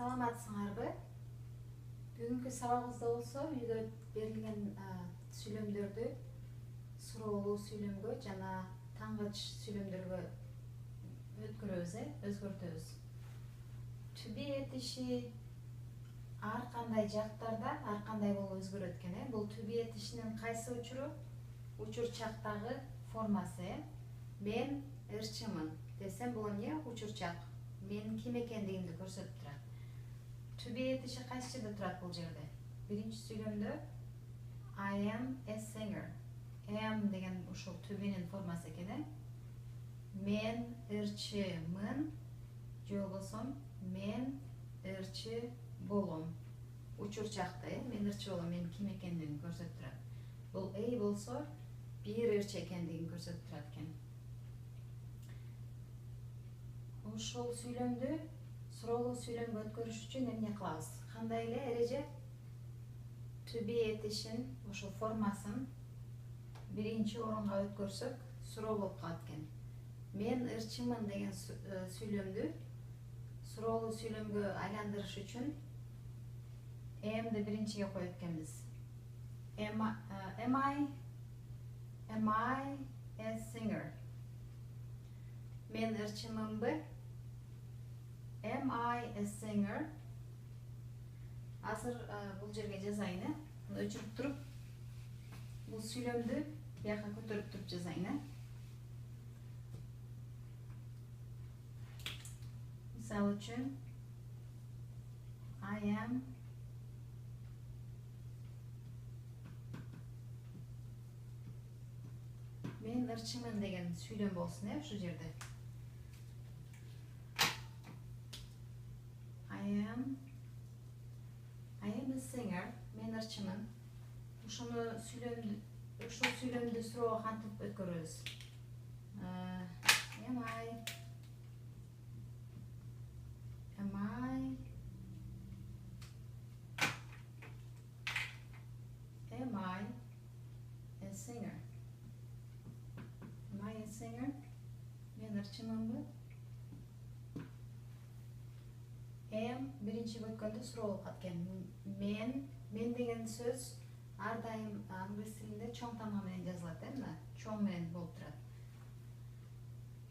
Саламатсыңарбы? Бүгүнкү сабагыбызда болсо үйдө берилген сүйлөмдөрдү суроолуу сүйлөмгө жана тангыч сүйлөмдөргө өзгөртөбүз. To be этиши ар кандай жактарда ар кандай болуп өзгөрөт экен. Бул to be этишинин кайсы учуру? Учурчактагы формасы. Мен ырчымын десем, бул эмне? Учурчак. Менин ким экендигимди көрсөтүп турат. To be этиши кайсы жерде турат бул жерде? Биринчи сүйлөмдө I am a singer. Am деген ушул to be'нин формасы экен. Мен ырчымын же болбосо мен ырчы болом. Учурчакта, мен ырчы болом, мен ким экендигин көрсөтүп турат. Бул A болсо бир ырчы экендигин көрсөтүп турат экен. Ушул сүйлөмдү суроолуу сүйлөмгө өткөрүш үчүн эмне кылабыз? Кандай эле эреже? To be этишин ошол формасын биринчи орунга өткөрсөк суроо болуп калат экен. Мен ырчымын деген сүйлөмдү суроолуу сүйлөмгө айландырыш үчүн am'ды биринчиге коет экенбиз. Am I a singer? Мен ырчымынбы? Am I a singer? Азыр бул жерге жазайын, өчүрүп туруп, бул сүйлөмдү бияка көтөрүп туруп жазайын. Мисалы үчүн I am мен ырчымын деген сүйлөм болсун, ушул жерде. I am a singer. Мен ырчымын. Ушул сүйлөмдү суроого кантип өткөрөбүз? Am I a singer? Am I a singer? Мен ырчымынбы? Am биринчи бөлгөндө суроо болуп калат экен. Мен деген сөз ар дайым англис тилинде чоң тамга менен жазылат, мына чоң менен болуп турат.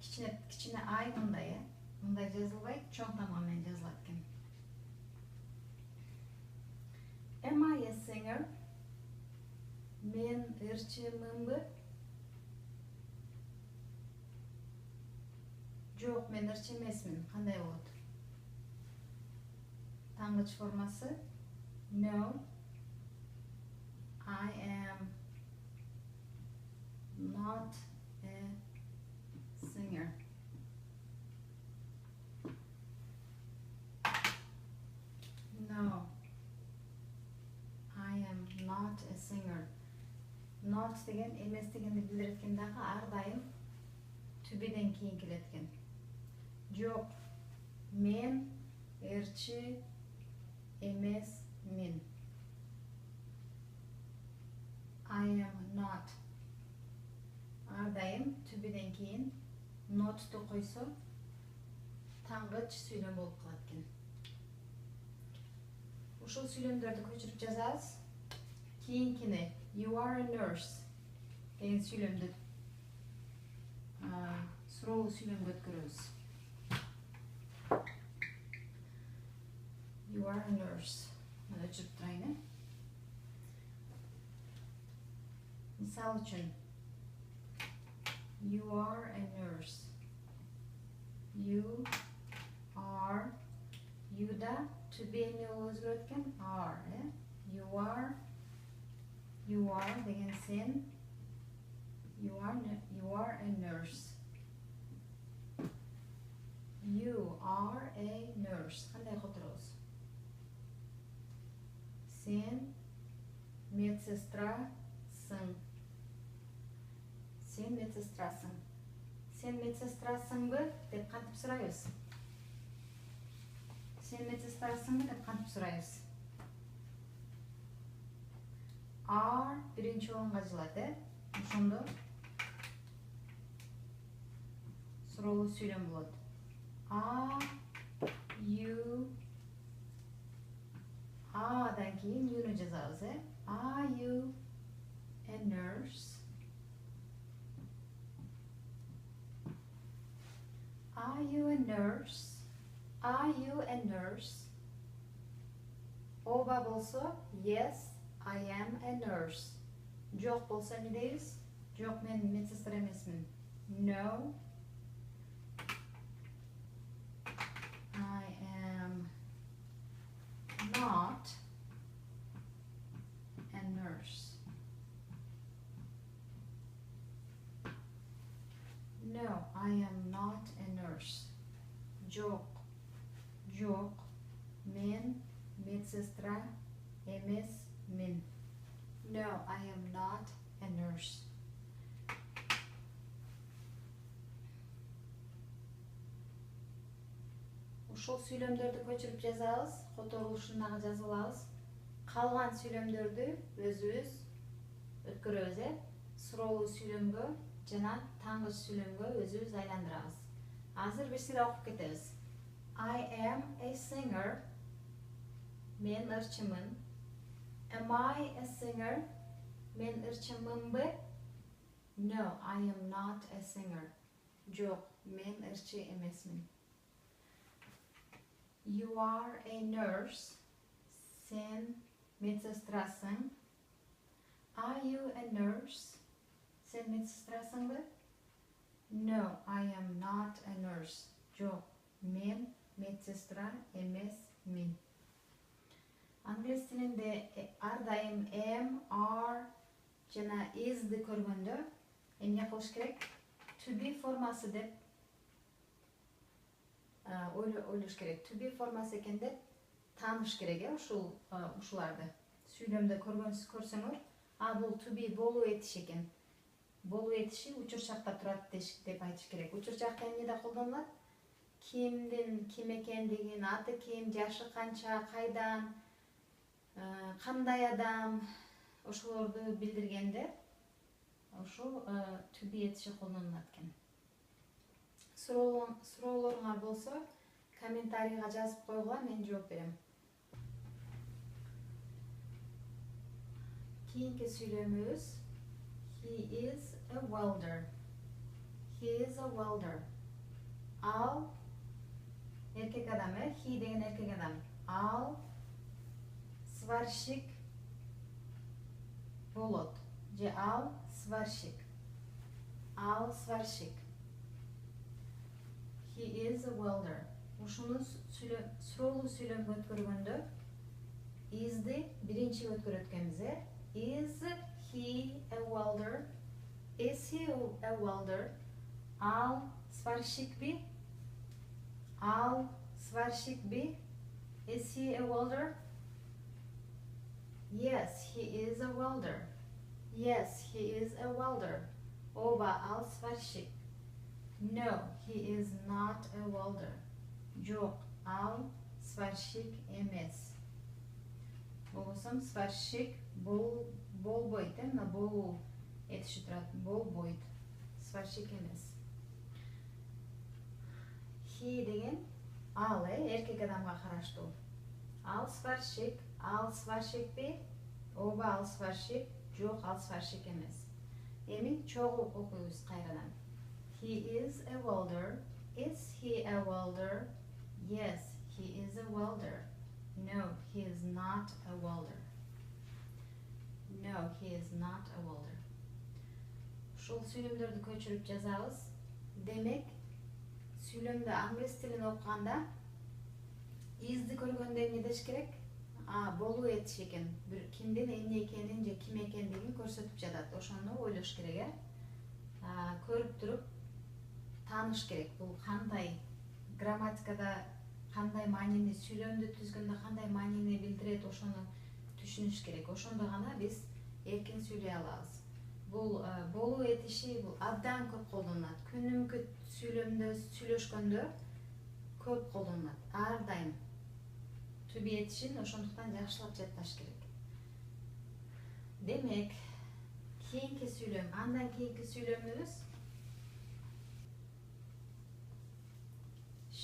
Кичине I мындай, мындай жазылбайт, чоң тамга менен жазылат экен. Am I a singer? Мен ырчымынбы? Жок, мен ырчы эмесмин. Кандай болот? Тангыч формасы No, I am not a singer. No, I am not a singer. Not деген эмес дегенди билдирет экен дагы, ар дайым to be'ден кийин келет экен. Жок, мен ырчы эмесмин. I am not. Ар дайым to be'ден кийин not'ту койсо тангыч сүйлөм болуп калат экен. Ушул сүйлөмдөрдү көчүрүп жазабыз. Кийинкини You are a nurse деген сүйлөмдү суроолуу сүйлөмгө өткөрөбүз. You are a nurse. Өчүрүп турайын. Мисалы үчүн You are a nurse. You are. You да to be эмне болуп өзгөрөт экен? Are. You are деген сен. You are a nurse. You are a nurse. Кандай которобуз? Сен медсестрасың. Сен медсестрасың. Сен медсестрасыңбы деп кантип сурайбыз? Сен медсестрасыңбы деп кантип сурайбыз? Are биринчи орунга жазылат, ошондо суроолуу сүйлөм болот. Are you кийин you'ну жазабыз, Are you a nurse? Are you a nurse? Are you a nurse? Ооба болсо, yes, I am a nurse. Жок болсо эмне дейбиз? Жок, мен медсестра эмесмин. No, I am not a nurse. No, I am not a nurse. Жок, жок, мен медсестра эмесмин. No, I am not a nurse. Ушул сүйлөмдөрдү көчүрүп жазабыз, которулушуна жазып алабыз. Калган сүйлөмдөрдү өзүбүз өткөрөбүз, суроолуу сүйлөмгө жана тангыч сүйлөмгө өзүбүз айландырабыз. Азыр бир сыйра окуп кетебиз. I am a singer. Мен ырчымын. Am I a singer? Мен ырчымынбы? No, I am not a singer. Жок, мен ырчы эмесмин. You are a nurse. Sen медсестрасың. Are you a nurse? Sen медсестрасыңбы? No, I am not a nurse. Жок, мен медсестра эмесмин. Англис тилинде ар дайым am, are жана is'ди көргөндө эмне кылыш керек? To be формасы деп ойлош керек. To be формасы экен деп тааныш керек, ушуларды. Сүйлөмдө көрсөңөр, бул to be болуу этиш экен. Болуу этиши учурчакта турат деп айтыш керек. Учурчакта эмнеде колдонулат? Кимдин ким экендигин, аты ким, жашы канча, кайдан, кандай адам, ошолорду билдиргенде ошо to be этиши колдонулат экен. Суроолоруңар болсо, комментарийга жазып койгула, мен жооп берем. Кийинки сүйлөмүбүз He is a welder. He is a welder. Ал эркек адам, he деген эркек адам. Ал сварщик болот. Же ал сварщик. Ал сварщик. He is a welder. Ушуну суроолуу сүйлөмгө өткөргөндө is'ди биринчи өткөрөт экенбиз, Is he a welder? Is he a welder? Ал сварщик би? Ал сварщик би? Is he a welder? Yes, he is a welder. Yes, he is a welder. Ооба, ал сварщик. No, he is not a welder. Жок, ал сварщик эмес. Болбосом сварщик болбойт, мына болуу этиши турат, болбойт. Сварщик эмес. He деген ал, эркек адамга караштуу. Ал сварщик би? Ооба, ал сварщик. Жок, ал сварщик эмес. Эми чогуу окуйбуз кайрадан. He is a welder. Is he a welder? Yes, he is a welder. No, he is not a welder. No, he is not a welder. Ушул сүйлөмдөрдү көчүрүп жазабыз. Демек, сүйлөмдө англис тилин окуганда is'ди көргөндө эмне деш керек? Болуу этиш экен. Кимдин эмне экенин же ким экендигин көрсөтүп жатат. Ошону ойлош керек, көрүп туруп тааныш керек. Бул кандай грамматикада кандай маанини, сүйлөмдү түзгөндө кандай маанини билдирет, ошону түшүнүш керек. Ошондо гана биз эркин сүйлөй алабыз. Бул болуу этиши бул абдан көп колдонулат. Күнүмкү сүйлөмдө сүйлөшкөндө көп колдонулат. Ар дайым to be этишин ошондуктан жакшылап жатташ керек. Демек, кийинки сүйлөм, андан кийинки сүйлөмүбүз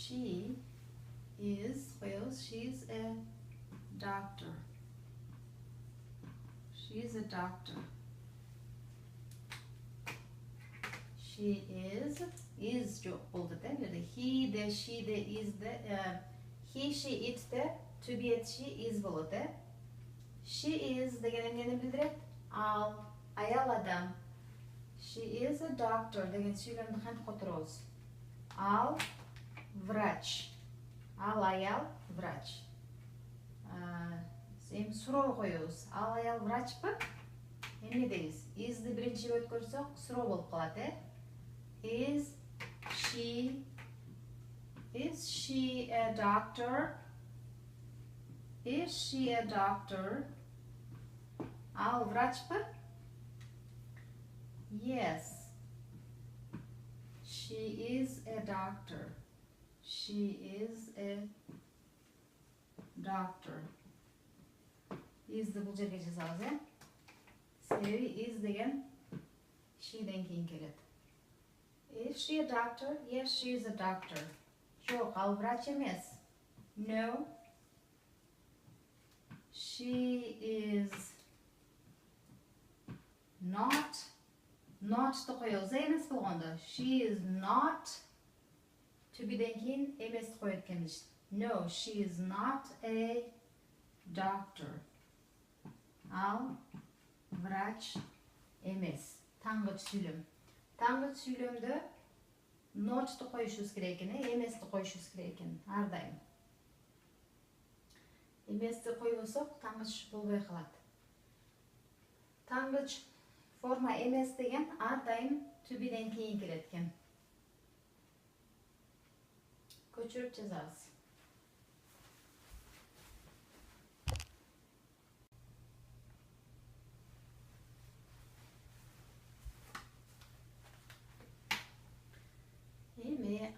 She is a doctor. She is a doctor. She is жоқ болды да жерде. He де, she де, is де, he, she, it де, to be at she is болады да. She is деген нені білдіреді? Ал, аял адам. She is a doctor деген сөйлемді қантып қотырауыз. Ал, врач. Ал аял, врач. Сен сұрау қойуыз. Ал аял врач па? Еме дейіз. Is'ді бірінші өт көрсек, сұрау болып қалады. Is she a doctor? Is she a doctor? Ал врач па? Yes. She is a doctor. She is a doctor. Is'ді бұл жерге жазамыз, себебі is деген she'ден кейін келеді. Is she a doctor? Yes, she is a doctor. Жоқ, ал врач емес. No. She is not. Not'ты қойуыз емес болғанда. She is not. To be'ден кейін еместі қойып кеміз. No, she is not a doctor. Ал врач емес. Таңғыт сөйлем. Таңғыт сөйлемді not'ты қойышуыз керек екен, еместі қойышуыз керек екен, ардайым. Еместі қойысақ, таңғыт болбай қалады. Таңғыт форма емес деген ардайым to be'ден кейін келеді екен. Көшіріп жазамыз.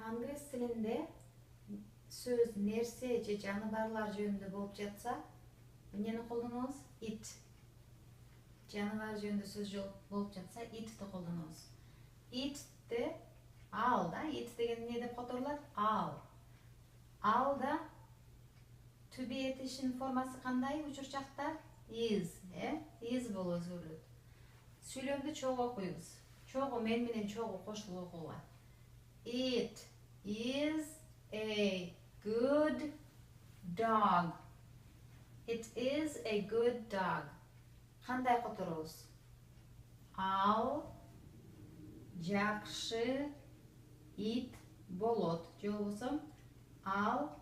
Англис тілінде сөз нәрсе же жануарлар жөнінде болып жатса, нені қолданамыз? It. Жануар жөнінде сөз болып жатса, it'ті қолданамыз. It'ті ал да, it деген не деп қотырылады? Ал. Ал да to be етішін формасы қандай учурчақта? Is. Is болу өзгеріледі. Сөйлемді чоғы қойыз. Чоғы менен чоғы қошылу оқуға. It is a good dog. It is a good dog. Қандай қотырыз? Ал жақшы ит болот. Жолбосам, ал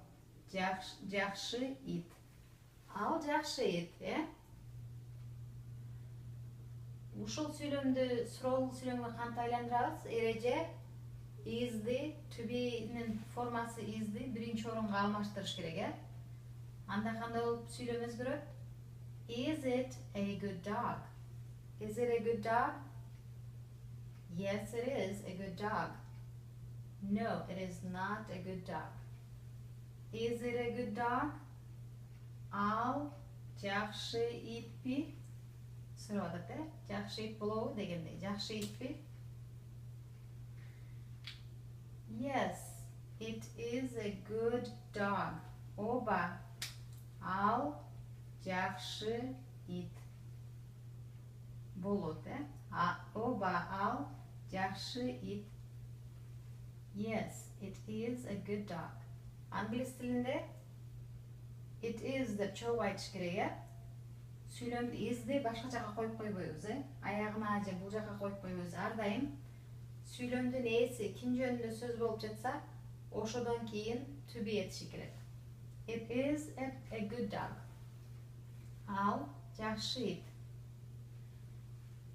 жақшы ит. Ал жақшы ит, Ушыл сөйлемді, сұраулы сөйлемге қантай айландырабыз? Ереже is'ді, to be'нің формасы is'ді бірінші орынға алмаштырыш керек, Анда қандай болып сөйлем өзгереді? Is it a good dog? Is it a good dog? Yes, it is a good dog. No, it is not a good dog. Is it a good dog? Ал жақшы ит пе? Сұрады, жақшы ит болуы дегенде, жақшы ит пе? Yes, it is a good dog. Оба. Ал жақшы ит болады. Оба ал жақшы ит. Yes, it is a good dog. Англис тілінде it is деп чоғы айтыш керек, Сөйлемді is'ді башқа жаққа қойып қойбойыз, Аяғына же бұл жаққа қойып қойбойыз. Ардайым сөйлемді несі, кім жөнінде сөз болып жатса, ошодан кейін to be етіші керек. It is a good dog. Ал жақшы ит.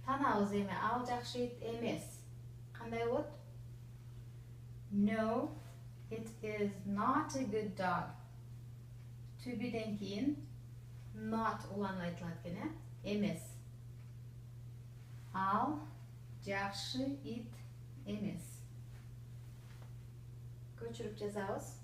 Танауыз ал жақшы ит емес. Қандай болады? No, it is not a good dog. To be'ден кейін not уланып айтылады екен, Емес. Ал жақшы ит емес. Көшіріп жазамыз.